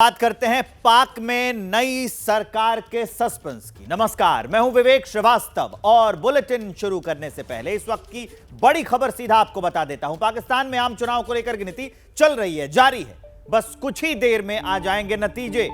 बात करते हैं पाक में नई सरकार के सस्पेंस की। नमस्कार, मैं हूं विवेक श्रीवास्तव और बुलेटिन शुरू करने से पहले इस वक्त की बड़ी खबर सीधा आपको बता देता हूं। पाकिस्तान में आम चुनाव को लेकर गिनती चल रही है, जारी है। बस कुछ ही देर में आ जाएंगे नतीजे।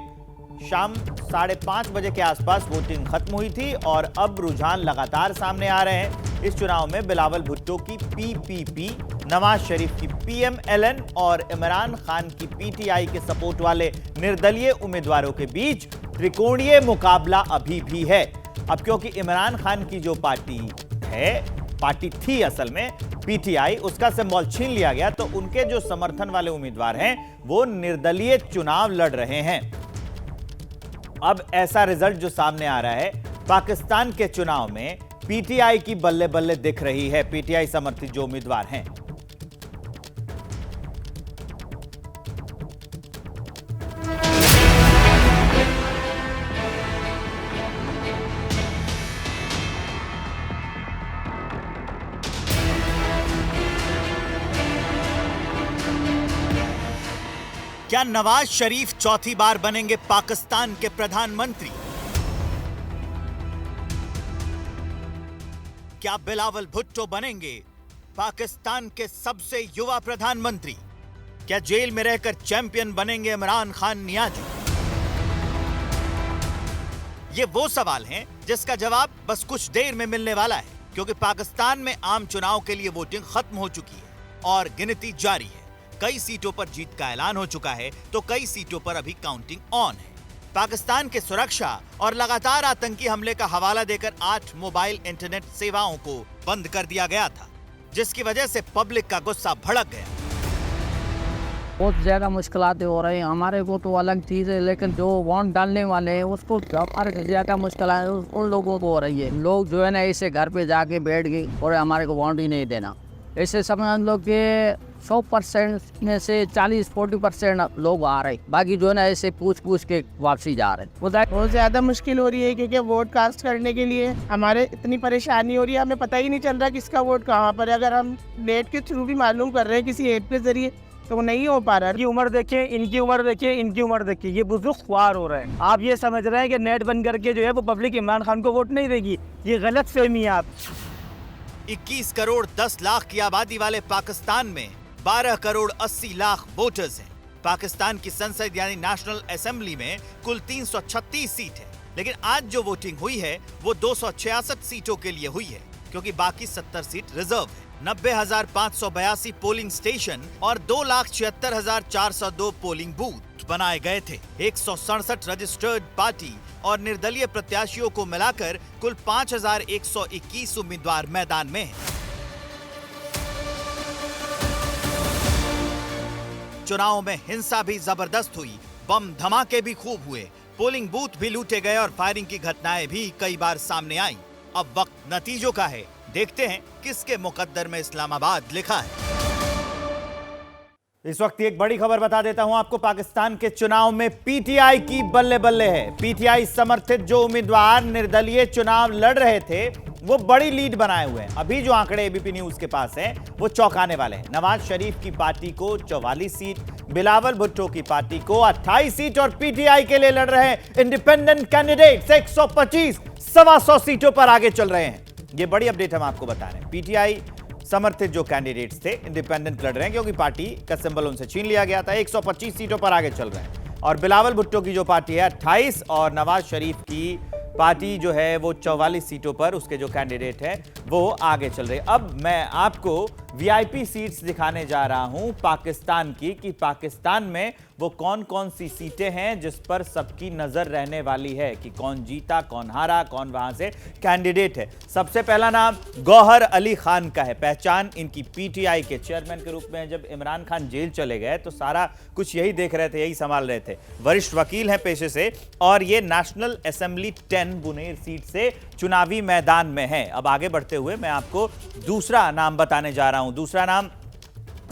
शाम 5:30 बजे के आसपास वोटिंग खत्म हुई थी और अब रुझान लगातार सामने आ रहे हैं। इस चुनाव में बिलावल भुट्टो की पीपीपी, नवाज शरीफ की पीएमएलएन और इमरान खान की पीटीआई के सपोर्ट वाले निर्दलीय उम्मीदवारों के बीच त्रिकोणीय मुकाबला अभी भी है। अब क्योंकि इमरान खान की जो पार्टी थी असल में पीटीआई, उसका सिंबल छीन लिया गया, तो उनके जो समर्थन वाले उम्मीदवार हैं वो निर्दलीय चुनाव लड़ रहे हैं। अब ऐसा रिजल्ट जो सामने आ रहा है, पाकिस्तान के चुनाव में पीटीआई की बल्ले बल्ले दिख रही है। पीटीआई समर्थित जो उम्मीदवार हैं, क्या नवाज शरीफ चौथी बार बनेंगे पाकिस्तान के प्रधानमंत्री? क्या बिलावल भुट्टो बनेंगे पाकिस्तान के सबसे युवा प्रधानमंत्री? क्या जेल में रहकर चैंपियन बनेंगे इमरान खान नियाजी? ये वो सवाल हैं जिसका जवाब बस कुछ देर में मिलने वाला है, क्योंकि पाकिस्तान में आम चुनाव के लिए वोटिंग खत्म हो चुकी है और गिनती जारी है। कई सीटों पर जीत का ऐलान हो चुका है तो कई सीटों पर अभी काउंटिंग ऑन है। पाकिस्तान के सुरक्षा और लगातार आतंकी हमले का हवाला देकर 8 मोबाइल इंटरनेट सेवाओं को बंद कर दिया गया था, जिसकी वजह से पब्लिक का गुस्सा भड़क गया। बहुत ज्यादा मुश्किलातें हो रही हैं। हमारे को तो अलग चीज़ है, लेकिन जो वोट डालने वाले हैं उसको हमारे ज्यादा मुश्किल उन लोगों को हो रही है। लोग जो है ना ऐसे घर पे जाके बैठ गए और हमारे को वोट ही नहीं देना। ऐसे समझ लो कि 100% में से 40-40% लोग आ रहे, बाकी जो है ना ऐसे पूछ के वापसी जा रहे हैं। बहुत ज़्यादा मुश्किल हो रही है, क्योंकि वोट कास्ट करने के लिए हमारे इतनी परेशानी हो रही है, हमें पता ही नहीं चल रहा किसका वोट कहाँ पर। अगर हम नेट के थ्रू भी मालूम कर रहे हैं किसी ऐप के जरिए, तो वो नहीं हो पा रहा है। इनकी उम्र देखिए, इनकी उम्र देखिए, इनकी उम्र देखिए, ये बुजुर्ग ख्वार हो रहे हैं। आप ये समझ रहे हैं कि नेट बंद करके जो है वो पब्लिक इमरान खान को वोट नहीं देगी, ये गलत फहमी है। आप 21 करोड़ 10 लाख की आबादी वाले पाकिस्तान में 12 करोड़ 80 लाख वोटर्स हैं। पाकिस्तान की संसद यानी नेशनल असेंबली में कुल 336 सीट है, लेकिन आज जो वोटिंग हुई है वो 266 सीटों के लिए हुई है, क्योंकि बाकी 70 सीट रिजर्व है। 90,582 पोलिंग स्टेशन और 2,76,402 पोलिंग बूथ बनाए गए थे। 167 रजिस्टर्ड पार्टी और निर्दलीय प्रत्याशियों को मिलाकर कुल 5,121 उम्मीदवार मैदान में हैं। चुनाव में हिंसा भी जबरदस्त हुई, बम धमाके भी खूब हुए, पोलिंग बूथ भी लूटे गए और फायरिंग की घटनाएं भी कई बार सामने आईं। अब वक्त नतीजों का है, देखते हैं किसके मुकद्दर में इस्लामाबाद लिखा है। इस वक्त एक बड़ी खबर बता देता हूं आपको। पाकिस्तान के चुनाव में पीटीआई की बल्ले बल्ले है। पीटीआई समर्थित जो उम्मीदवार निर्दलीय चुनाव लड़ रहे थे वो बड़ी लीड बनाए हुए हैं। अभी जो आंकड़े एबीपी न्यूज के पास हैं वो चौंकाने वाले हैं। नवाज शरीफ की पार्टी को 44 सीट, बिलावल भुट्टो की पार्टी को 28 सीट और पीटीआई के लिए लड़ रहे हैं इंडिपेंडेंट कैंडिडेट्स 125, 125 सीटों पर आगे चल रहे हैं। ये बड़ी अपडेट हम आपको बता रहे हैं। पीटीआई समर्थित जो कैंडिडेट्स थे इंडिपेंडेंट लड़ रहे हैं, क्योंकि पार्टी का सिंबल उनसे छीन लिया गया था। 125 सीटों पर आगे चल रहे हैं और बिलावल भुट्टो की जो पार्टी है 28 और नवाज शरीफ की पार्टी जो है वो 44 सीटों पर उसके जो कैंडिडेट है वो आगे चल रहे हैं। अब मैं आपको वीआईपी सीट्स दिखाने जा रहा हूं पाकिस्तान की, कि पाकिस्तान में वो कौन कौन सी सीटें हैं जिस पर सबकी नजर रहने वाली है, कि कौन जीता, कौन हारा, कौन वहां से कैंडिडेट है। सबसे पहला नाम गौहर अली खान का है। पहचान इनकी पीटीआई के चेयरमैन के रूप में। जब इमरान खान जेल चले गए तो सारा कुछ यही देख रहे थे, यही संभाल रहे थे। वरिष्ठ वकील हैं पेशे से और ये नेशनल असेंबली 10 बुनेर सीट से चुनावी मैदान में है। अब आगे बढ़ते हुए मैं आपको दूसरा नाम बताने जा रहा हूं। दूसरा नाम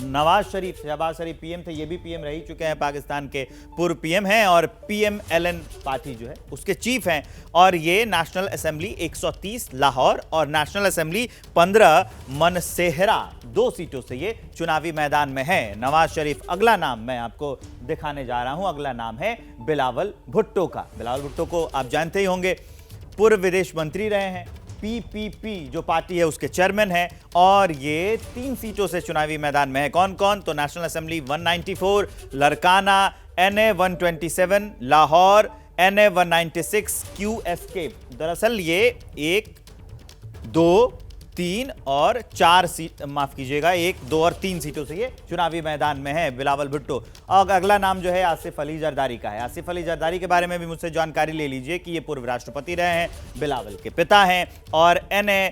नवाज शरीफ, शहबाज शरीफ पीएम थे, ये भी पीएम रह चुके हैं, पाकिस्तान के पूर्व पीएम हैं और PMLN पार्टी जो है उसके चीफ हैं। और ये नेशनल असेंबली 130 लाहौर और नेशनल असेंबली 15 मनसेहरा 2 सीटों से ये चुनावी मैदान में है नवाज शरीफ। अगला नाम मैं आपको दिखाने जा रहा हूं, अगला नाम है बिलावल भुट्टो का। बिलावल भुट्टो को आप जानते ही होंगे, पूर्व विदेश मंत्री रहे हैं, PPP जो पार्टी है उसके चेयरमैन हैं और ये 3 सीटों से चुनावी मैदान में है। कौन कौन? तो national assembly 194, Larkana, NA 127, Lahore NA 196, QSK। दरअसल ये 1, 2, 3 और 4 सीट, माफ कीजिएगा, 1, 2 और 3 सीटों से ये चुनावी मैदान में है बिलावल भुट्टो। और अगला नाम जो है आसिफ अली जरदारी का है। आसिफ अली जरदारी के बारे में भी मुझसे जानकारी ले लीजिए कि ये पूर्व राष्ट्रपति रहे हैं, बिलावल के पिता हैं और NA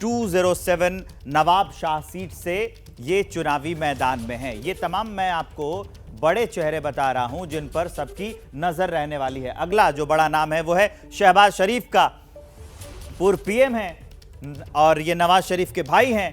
207 नवाब शाह सीट से ये चुनावी मैदान में है। ये तमाम मैं आपको बड़े चेहरे बता रहा हूं जिन पर सबकी नजर रहने वाली है। अगला जो बड़ा नाम है वो है शहबाज शरीफ का, पूर्व पीएम है और ये नवाज शरीफ के भाई हैं।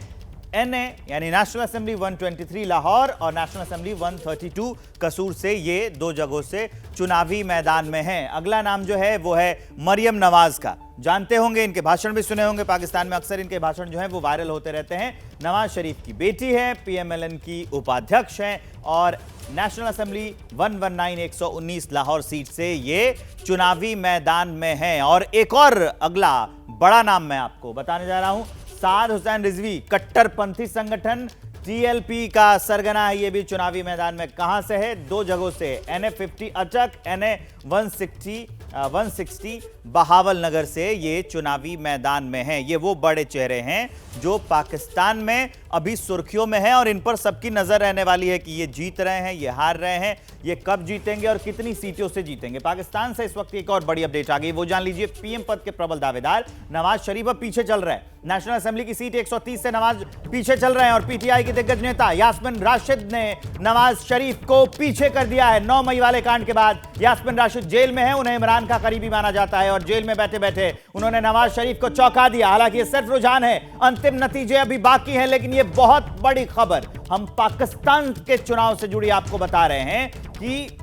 NA यानी नेशनल असेंबली 123 लाहौर और नेशनल असेंबली 132 कसूर से ये 2 जगहों से चुनावी मैदान में हैं। अगला नाम जो है वो है मरियम नवाज का। जानते होंगे, इनके भाषण भी सुने होंगे, पाकिस्तान में अक्सर इनके भाषण जो हैं वो वायरल होते रहते हैं। नवाज शरीफ की बेटी है, PMLN की उपाध्यक्ष हैं और नेशनल असेंबली 119 लाहौर सीट से ये चुनावी मैदान में है। और एक और अगला बड़ा नाम मैं आपको बताने जा रहा हूं, साद हुसैन रिजवी, कट्टरपंथी संगठन TLP का सरगना है, ये भी चुनावी मैदान में। कहां से है? 2 जगहों से, NA 50 अचक, NA 160 बहावल नगर से ये चुनावी मैदान में है। ये वो बड़े चेहरे हैं जो पाकिस्तान में अभी सुर्खियों में हैं और इन पर सबकी नजर रहने वाली है कि ये जीत रहे हैं, ये हार रहे हैं, ये कब जीतेंगे और कितनी सीटों से जीतेंगे। पाकिस्तान से इस वक्त एक और बड़ी अपडेट आ गई, वो जान लीजिए। पीएम पद के प्रबल दावेदार नवाज शरीफ अब पीछे चल रहे हैं। नेशनल असेंबली की सीट 130 से नवाज पीछे चल रहे हैं और PTI के दिग्गज नेता यास्मिन राशिद ने नवाज शरीफ को पीछे कर दिया है। 9 मई वाले कांड के बाद यास्मिन राशिद जेल में है, उन्हें इमरान का करीबी माना जाता है और जेल में बैठे बैठे उन्होंने नवाज शरीफ को चौंका दिया। हालांकि ये सिर्फ रुझान है, अंतिम नतीजे अभी बाकी हैं, लेकिन ये बहुत बड़ी खबर हम पाकिस्तान के चुनाव से जुड़ी आपको बता रहे हैं कि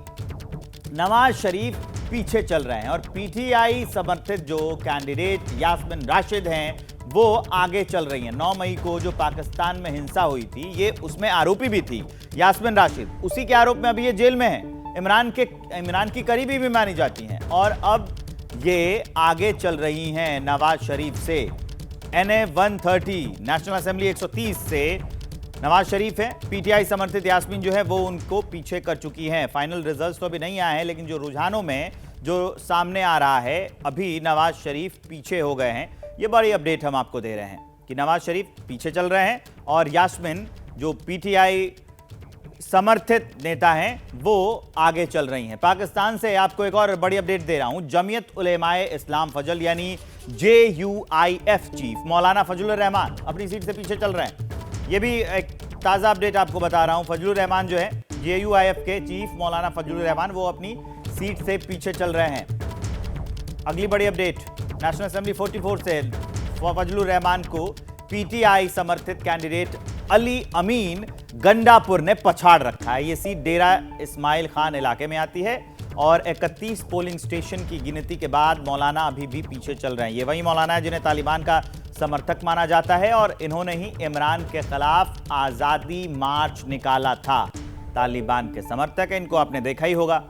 नवाज शरीफ पीछे चल रहे हैं और PTI समर्थित जो कैंडिडेट यास्मिन राशिद हैं वो आगे चल रही हैं। 9 मई को जो पाकिस्तान में हिंसा हुई थी, ये उसमें आरोपी भी थी यास्मिन राशिद, उसी के आरोप में अभी ये जेल में है। इमरान की करीबी भी मानी जाती हैं और अब ये आगे चल रही हैं नवाज शरीफ से। NA 130 नेशनल असेंबली 130 से नवाज शरीफ है, PTI समर्थित यास्मीन जो है वो उनको पीछे कर चुकी हैं। फाइनल रिजल्ट्स तो अभी नहीं आए हैं, लेकिन जो रुझानों में जो सामने आ रहा है, अभी नवाज शरीफ पीछे हो गए हैं। ये बड़ी अपडेट हम आपको दे रहे हैं कि नवाज शरीफ पीछे चल रहे हैं और यास्मीन जो PTI समर्थित नेता हैं वो आगे चल रही हैं। पाकिस्तान से आपको एक और बड़ी अपडेट दे रहा हूं। जमीयत उलेमाए इस्लाम फजल यानी JUIF चीफ मौलाना फजलुर रहमान अपनी सीट से पीछे चल रहे हैं। ये भी एक ताज़ा अपडेट आपको बता रहा हूं। फजलुर रहमान जो है JUIF के चीफ मौलाना फजलुर रहमान वो अपनी सीट से पीछे चल रहे हैं। अगली बड़ी अपडेट नेशनल असेंबली 44 से फजलुर रहमान को PTI समर्थित कैंडिडेट अली अमीन गंडापुर ने पछाड़ रखा है। ये सीट डेरा इस्माइल खान इलाके में आती है और 31 पोलिंग स्टेशन की गिनती के बाद मौलाना अभी भी पीछे चल रहे हैं। ये वही मौलाना है जिन्हें तालिबान का समर्थक माना जाता है और इन्होंने ही इमरान के खिलाफ आज़ादी मार्च निकाला था। तालिबान के समर्थक है, इनको आपने देखा ही होगा।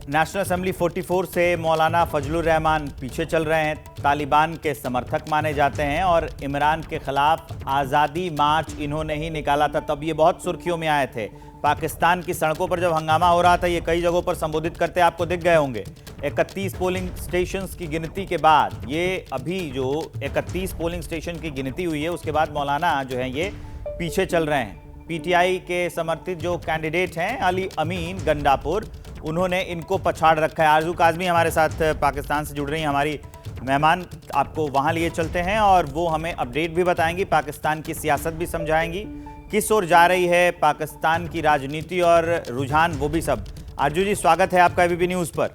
नेशनल असेंबली 44 से मौलाना फजलुर रहमान पीछे चल रहे हैं, तालिबान के समर्थक माने जाते हैं और इमरान के खिलाफ आज़ादी मार्च इन्होंने ही निकाला था। तब ये बहुत सुर्खियों में आए थे। पाकिस्तान की सड़कों पर जब हंगामा हो रहा था, ये कई जगहों पर संबोधित करते आपको दिख गए होंगे। 31 पोलिंग स्टेशंस की गिनती के बाद, ये अभी जो 31 पोलिंग स्टेशन की गिनती हुई है उसके बाद मौलाना जो हैं ये पीछे चल रहे हैं। PTI के समर्थित जो कैंडिडेट हैं अली अमीन गंडापुर, उन्होंने इनको पछाड़ रखा है। आरजू काज़मी हमारे साथ पाकिस्तान से जुड़ रही हैं, हमारी मेहमान। आपको वहाँ लिए चलते हैं और वो हमें अपडेट भी बताएंगी, पाकिस्तान की सियासत भी समझाएंगी, किस ओर जा रही है पाकिस्तान की राजनीति और रुझान, वो भी सब। आरजू जी, स्वागत है आपका ABP न्यूज़ पर।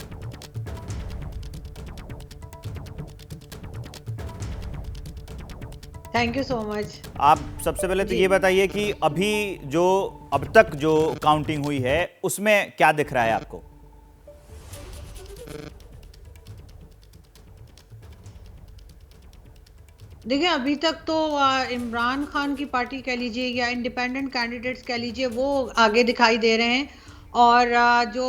Thank you so much. आप सबसे पहले तो ये बताइए कि अभी जो अब तक जो काउंटिंग हुई है उसमें क्या दिख रहा है आपको? देखिए, अभी तक तो इमरान खान की पार्टी कह लीजिए या इंडिपेंडेंट कैंडिडेट्स कह लीजिए, वो आगे दिखाई दे रहे हैं। और जो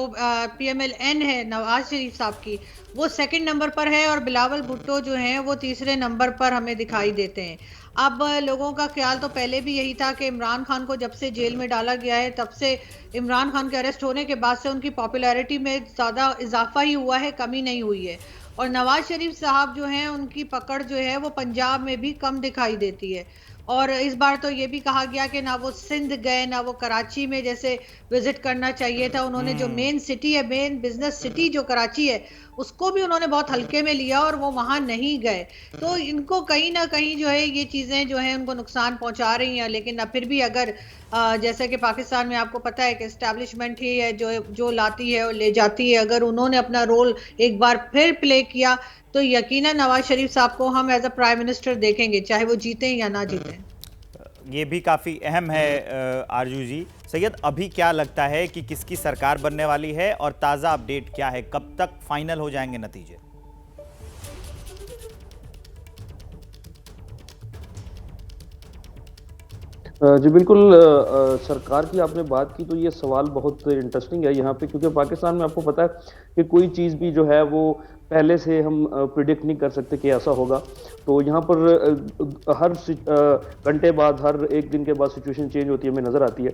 PMLN है नवाज शरीफ साहब की, वो सेकंड नंबर पर है, और बिलावल भुट्टो जो हैं वो तीसरे नंबर पर हमें दिखाई देते हैं। अब लोगों का ख्याल तो पहले भी यही था कि इमरान खान को जब से जेल में डाला गया है, तब से इमरान खान के अरेस्ट होने के बाद से उनकी पॉपुलैरिटी में ज़्यादा इजाफा ही हुआ है, कमी नहीं हुई है। और नवाज शरीफ साहब जो हैं, उनकी पकड़ जो है वो पंजाब में भी कम दिखाई देती है। और इस बार तो ये भी कहा गया कि ना वो सिंध गए, ना वो कराची में जैसे विजिट करना चाहिए था। उन्होंने जो मेन सिटी है, मेन बिजनेस सिटी जो कराची है, उसको भी उन्होंने बहुत हल्के में लिया और वो वहां नहीं गए। तो इनको कहीं ना कहीं जो है ये चीजें जो है उनको नुकसान पहुंचा रही हैं। लेकिन अब फिर भी अगर जैसे कि पाकिस्तान में आपको पता है कि एस्टेब्लिशमेंट ही है जो लाती है और ले जाती है, अगर उन्होंने अपना रोल एक बार फिर प्ले किया तो यकीनन नवाज शरीफ साहब को हम एज अ प्राइम मिनिस्टर देखेंगे, चाहे वो जीतें या ना जीतें। ये भी काफ़ी अहम है आरजू जी। सैयद, अभी क्या लगता है कि किसकी सरकार बनने वाली है और ताज़ा अपडेट क्या है, कब तक फाइनल हो जाएंगे नतीजे? जी बिल्कुल, सरकार की आपने बात की तो ये सवाल बहुत इंटरेस्टिंग है यहाँ पे, क्योंकि पाकिस्तान में आपको पता है कि कोई चीज़ भी जो है वो पहले से हम प्रिडिक्ट नहीं कर सकते कि ऐसा होगा। तो यहाँ पर हर घंटे बाद, हर एक दिन के बाद सिचुएशन चेंज होती है, हमें नज़र आती है।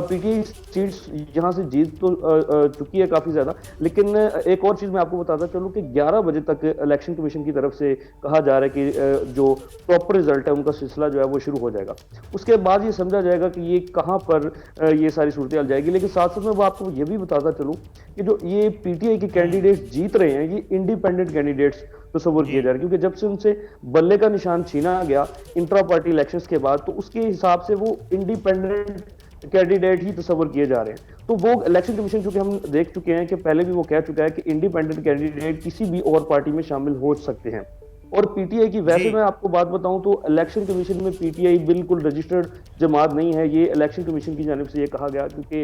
PTI सीट्स यहाँ से जीत तो चुकी है काफ़ी ज़्यादा, लेकिन एक और चीज़ मैं आपको बताता चलूँ कि 11 बजे तक इलेक्शन कमीशन की तरफ से कहा जा रहा है कि जो प्रॉपर रिजल्ट है उनका सिलसिला जो है वो शुरू हो जाएगा। उसके बाद ये समझा जाएगा कि ये कहाँ पर ये सारी सूरत हाल जाएगी। लेकिन साथ साथ में मैं आपको ये भी बताता चलूँ कि जो ये PTI के कैंडिडेट्स जीत रहे हैं, ये इंडिपेंडेंट कैंडिडेट्स तस्वर किए जा रहे हैं, क्योंकि जब से उनसे बल्ले का निशान छीना गया इंट्रा पार्टी इलेक्शंस के बाद, तो उसके हिसाब से वो इंडिपेंडेंट कैंडिडेट ही तस्वर किए जा रहे हैं। तो वो इलेक्शन कमीशन, चूंकि हम देख चुके हैं कि पहले भी वो कह चुका है कि इंडिपेंडेंट कैंडिडेट किसी भी और पार्टी में शामिल हो सकते हैं। और PTI की, वैसे मैं आपको बात बताऊं तो इलेक्शन कमीशन में PTI बिल्कुल रजिस्टर्ड जमात नहीं है, ये इलेक्शन कमीशन की जानिब से ये कहा गया, क्योंकि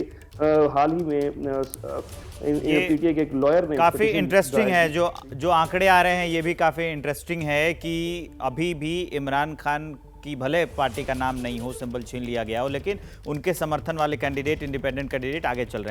हाल ही में PTI के एक लॉयर ने, काफ़ी इंटरेस्टिंग है जो आंकड़े आ रहे हैं, ये भी काफ़ी इंटरेस्टिंग है कि अभी भी इमरान खान की भले पार्टी का नाम नहीं हो, सिंबल छीन लिया गया हो, लेकिन उनके समर्थन वाले कैंडिडेट, इंडिपेंडेंट कैंडिडेट आगे चल रहे हैं।